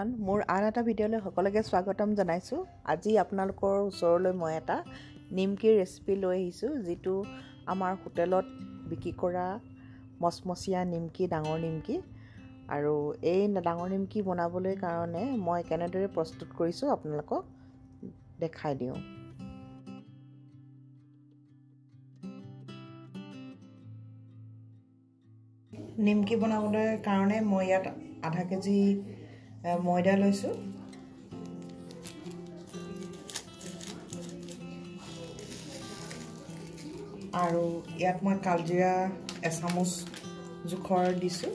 Everyone মোৰ আন এটা ভিডিঅ'লৈ সকলোকে স্বাগতম জনাইছোঁ। আজি আপোনালোকৰ ওচৰলৈ মই এটা নিমকিৰ ৰেচিপি লৈ আহিছোঁ, যিটো আমাৰ হোটেলত বিক্ৰী কৰা মচমচীয়া নিমকি, ডাঙৰ নিমকি। আৰু এই ডাঙৰ নিমকি বনাবলৈ কাৰণে মই কেনেদৰে প্ৰস্তুত কৰিছোঁ আপোনালোকক দেখাই দিওঁ। নিমকি বনাবলৈ কাৰণে মই ইয়াত আধা কেজি ময়দা লৈছোঁ। আৰু ইয়াত মই কালজিৰা এচামুচ জোখৰ দিছোঁ।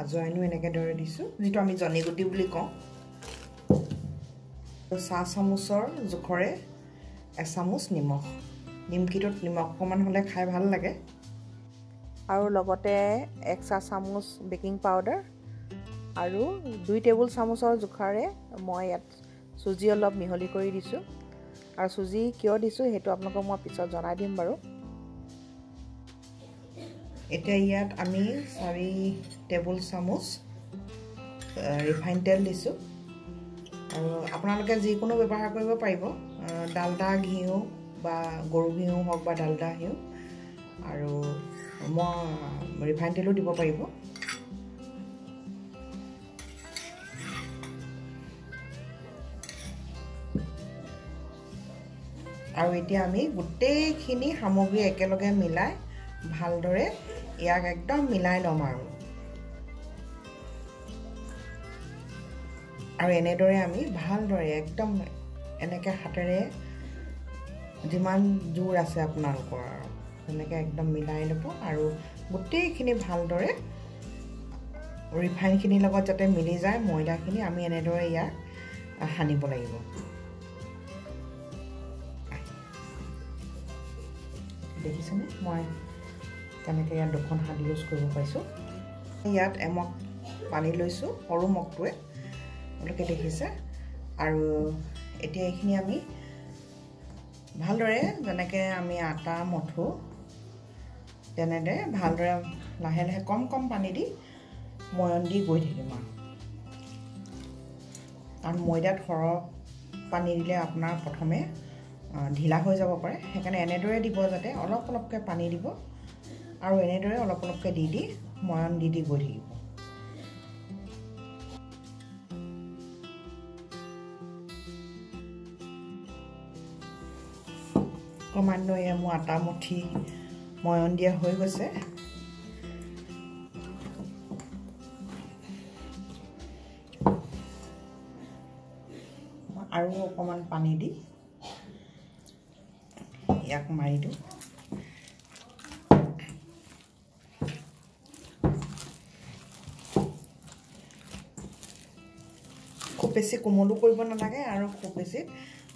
আজোৱাইনো এনেকৈ দৰে দিছোঁ, যিটো আমি জনিগুটি বুলি কওঁ। চাহ চামুচৰ জোখৰে এচামুচ নিমখ। নিমকিটোত নিমখ অকণমান হ'লে খাই ভাল লাগে। আৰু লগতে 1 চাহ চামুচ বেকিং পাউডাৰ আৰু 2 টেবুল চামুচৰ জোখাৰে মই ইয়াত চুজি অলপ মিহলি কৰি দিছোঁ। আৰু চুজি কিয় দিছোঁ সেইটো আপোনালোকক মই পিছত জনাই দিম বাৰু। এতিয়া ইয়াত আমি 4 টেবুল চামুচ ৰিফাইন তেল দিছোঁ। আৰু আপোনালোকে যিকোনো ব্যৱহাৰ কৰিব পাৰিব, ডালডা ঘিউ বা গৰু ঘিউ হওক বা ডালডা ঘিউ, আৰু মই ৰিফাইন তেলো দিব পাৰিব। আৰু এতিয়া আমি গোটেইখিনি সামগ্ৰী একেলগে মিলাই ভালদৰে ইয়াক একদম মিলাই ল'ম। আৰু এনেদৰে আমি ভালদৰে একদম এনেকৈ হাতেৰে যিমান জোৰ আছে আপোনালোকৰ তেনেকৈ একদম মিলাই ল'ব। আৰু গোটেইখিনি ভালদৰে ৰিফাইনখিনিৰ লগত যাতে মিলি যায় ময়দাখিনি, আমি এনেদৰে ইয়াক সানিব লাগিব। দেখিছেনে মই কেনেকৈ ইয়াত 2খন হাত ইউজ কৰিব পাৰিছোঁ। ইয়াত এমগ পানী লৈছোঁ, সৰু মগটোৱে, আপোনালোকে দেখিছে। আৰু এতিয়া এইখিনি আমি ভালদৰে যেনেকৈ আমি আটা মঠো তেনেদৰে ভালদৰে লাহে লাহে কম কম পানী দি ময়ন দি গৈ থাকিম। আৰু ময়দাত সৰহ পানী দিলে আপোনাৰ প্ৰথমে ঢিলা হৈ যাব পাৰে, সেইকাৰণে এনেদৰে দিব, যাতে অলপ অলপকৈ পানী দিব আৰু এনেদৰে অলপ অলপকৈ দি দি ময়ন দি দি গৈ থাকিব। ক্ৰমান্বয়ে মোৰ আটা মুঠি ময়ন দিয়া হৈ গৈছে। আৰু অকণমান পানী দি ইয়াক মাৰি দিওঁ। খুব বেছি কোমলো কৰিব নালাগে আৰু খুব বেছি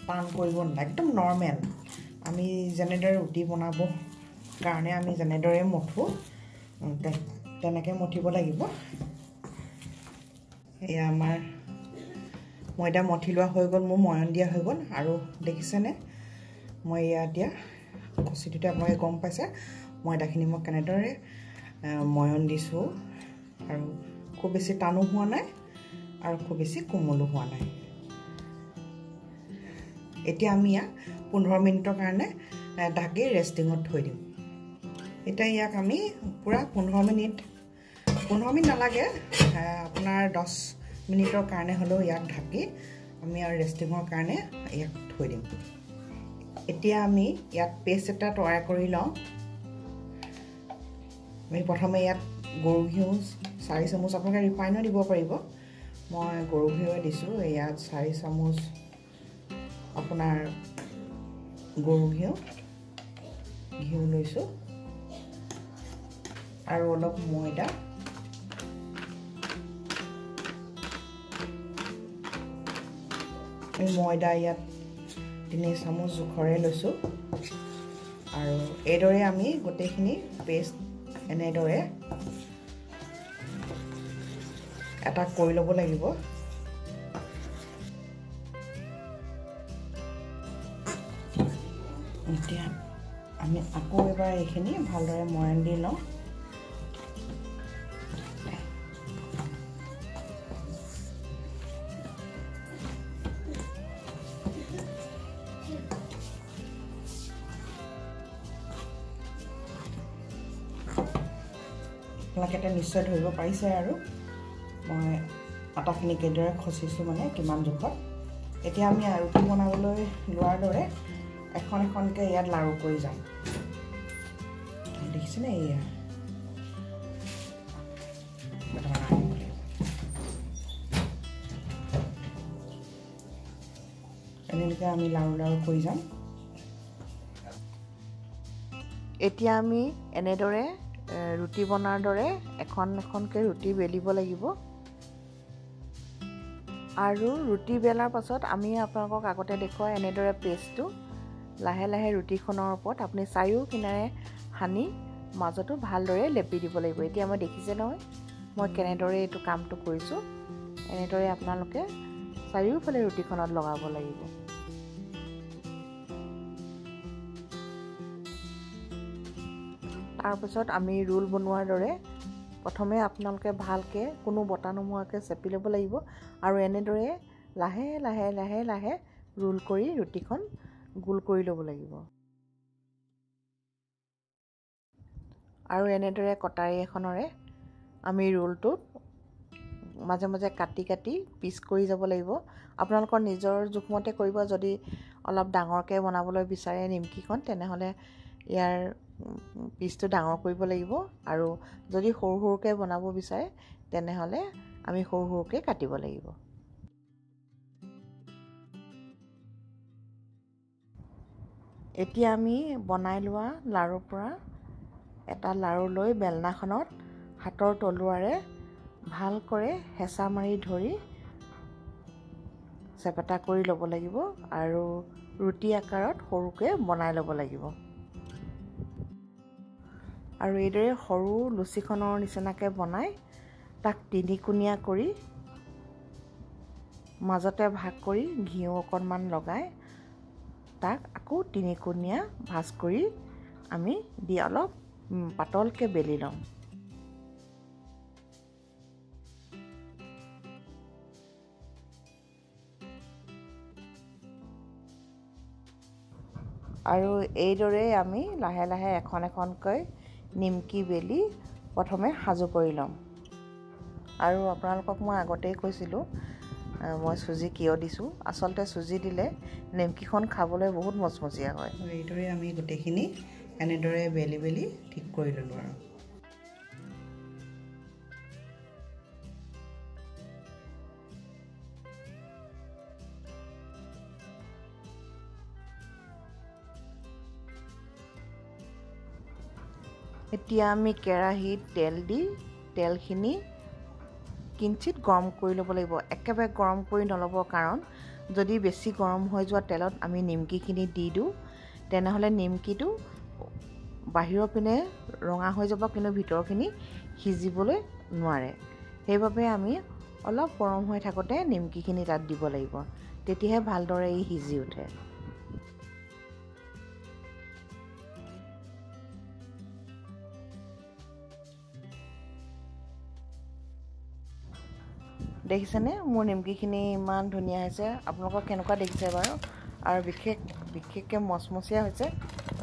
টান কৰিব নালাগে, একদম নৰ্মেল। আমি যেনেদৰে ৰুটি বনাব কাৰণে আমি যেনেদৰে মঠো তেনেকৈ মঠিব লাগিব। এয়া আমাৰ ময়দা মঠি লোৱা হৈ গ'ল, মোৰ ময়ন দিয়া হৈ গ'ল। আৰু দেখিছেনে মই ইয়াত দিয়া কচিটোতে আপোনালোকে গম পাইছে ময়দাখিনি মই কেনেদৰে ময়ন দিছোঁ। আৰু খুব বেছি টানো হোৱা নাই আৰু খুব বেছি কোমলো হোৱা নাই। এতিয়া আমি ইয়াক 15 মিনিটৰ কাৰণে ঢাকি ৰেষ্টিঙত থৈ দিম। এতিয়া ইয়াক আমি পূৰা 15 মিনিট নালাগে, আপোনাৰ 10 মিনিটৰ কাৰণে হ'লেও ইয়াক ঢাকি আমি আৰু ৰেষ্টিঙৰ কাৰণে ইয়াক থৈ দিম। এতিয়া আমি ইয়াত পেষ্ট এটা তৈয়াৰ কৰি লওঁ। আমি প্ৰথমে ইয়াত গৰু ঘিউ 4 চামুচ, আপোনালোকে ৰিফাইনো দিব পাৰিব, মই গৰু ঘিউৱে দিছোঁ। ইয়াত 4 চামুচ আপোনাৰ গৰু ঘিউ লৈছোঁ আৰু অলপ ময়দা। ময়দা ইয়াত 3 চামুচ জোখৰে লৈছোঁ। আৰু এইদৰে আমি গোটেইখিনি পেষ্ট এনেদৰে এটা কৰি ল'ব লাগিব। এতিয়া আমি আকৌ এবাৰ এইখিনি ভালদৰে ময়ন দি লওঁ। আপোনালোকে নিশ্চয় ধৰিব পাৰিছে আৰু মই আটাখিনি কেইদৰে খচিছোঁ মানে কিমান জোখত। এতিয়া আমি ৰুটি বনাবলৈ লোৱাৰ দৰে এখন এখনকৈ ইয়াত লাড়ু কৰি যাম। দেখিছেনে? এয়া এনেকৈ আমি লাড়ু লাড়ু কৰি যাম। এতিয়া আমি এনেদৰে ৰুটি বনাৰ দৰে এখন এখনকৈ ৰুটি বেলিব লাগিব। আৰু ৰুটি বেলাৰ পাছত আমি আপোনালোকক আগতে দেখুওৱা এনেদৰে পেষ্টটো লাহে লাহে ৰুটিখনৰ ওপৰত আপুনি চাৰিও কিনাৰে সানি মাজতো ভালদৰে লেপি দিব লাগিব। এতিয়া মই দেখিছে নহয় মই কেনেদৰে এইটো কামটো কৰিছোঁ। এনেদৰে আপোনালোকে চাৰিওফালে ৰুটিখনত লগাব লাগিব। তাৰপিছত আমি ৰোল বনোৱাৰ দৰে প্ৰথমে আপোনালোকে ভালকৈ কোনো বটা নোমোৱাকৈ চেপি ল'ব লাগিব আৰু এনেদৰে লাহে লাহে লাহে লাহে ৰোল কৰি ৰুটিখন গোল কৰি ল'ব লাগিব। আৰু এনেদৰে কটাৰী এখনেৰে আমি ৰোলটোত মাজে মাজে কাটি কাটি পিচ কৰি যাব লাগিব। আপোনালোকৰ নিজৰ জোখমতে কৰিব। যদি অলপ ডাঙৰকৈ বনাবলৈ বিচাৰে নিমকিখন তেনেহ'লে ইয়াৰ পিচটো ডাঙৰ কৰিব লাগিব আৰু যদি সৰু সৰুকৈ বনাব বিচাৰে তেনেহ'লে আমি সৰু সৰুকৈ কাটিব লাগিব। এতিয়া আমি বনাই লোৱা লাড়ুৰ পৰা এটা লাড়ু লৈ বেলনাখনত হাতৰ তলুৱাৰে ভালকৈ হেঁচা মাৰি ধৰি চেপেটা কৰি ল'ব লাগিব আৰু ৰুটি আকাৰত সৰুকৈ বনাই ল'ব লাগিব। আৰু এইদৰে সৰু লুচিখনৰ নিচিনাকৈ বনাই তাক তিনিকোণীয়া কৰি মাজতে ভাগ কৰি ঘিউ অকণমান লগাই তাক আকৌ তিনিকোণীয়া ভাঁজ কৰি আমি দি অলপ পাতলকৈ বেলি ল'ম। আৰু এইদৰে আমি লাহে লাহে এখন এখনকৈ নিমকি বেলি প্ৰথমে সাজু কৰি ল'ম। আৰু আপোনালোকক মই আগতেই কৈছিলোঁ মই চুজি কিয় দিছোঁ। আচলতে চুজি দিলে নিমকিখন খাবলৈ বহুত মচমচীয়া হয়। এইদৰে আমি গোটেইখিনি এনেদৰে বেলি বেলি ঠিক কৰি ল'লোঁ আৰু এতিয়া আমি কেৰাহীত তেল দি তেলখিনি কিঞ্চিত গৰম কৰি ল'ব লাগিব। একেবাৰে গৰম কৰি নল'ব, কাৰণ যদি বেছি গৰম হৈ যোৱা তেলত আমি নিমকিখিনি দি দিওঁ তেনেহ'লে নিমকিটো বাহিৰৰ পিনে ৰঙা হৈ যাব কিন্তু ভিতৰখিনি সিজিবলৈ নোৱাৰে। সেইবাবে আমি অলপ গৰম হৈ থাকোঁতে নিমকিখিনি তাত দিব লাগিব, তেতিয়াহে ভালদৰে ই সিজি উঠে। দেখিছেনে মোৰ নিমকিখিনি ইমান ধুনীয়া হৈছে। আপোনালোকক কেনেকুৱা দেখিছে বাৰু? আৰু বিশেষকৈ মচমচীয়া হৈছে।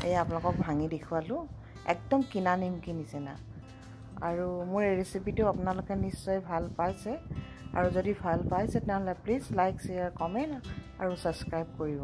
এয়া আপোনালোকক ভাঙি দেখুৱালোঁ, একদম কিনা নিমকি নিচিনা। আৰু মোৰ এই ৰেচিপিটো আপোনালোকে নিশ্চয় ভাল পাইছে। আৰু যদি ভাল পাইছে তেনেহ'লে প্লিজ লাইক, শ্বেয়াৰ, কমেণ্ট আৰু ছাবস্ক্ৰাইব কৰিব।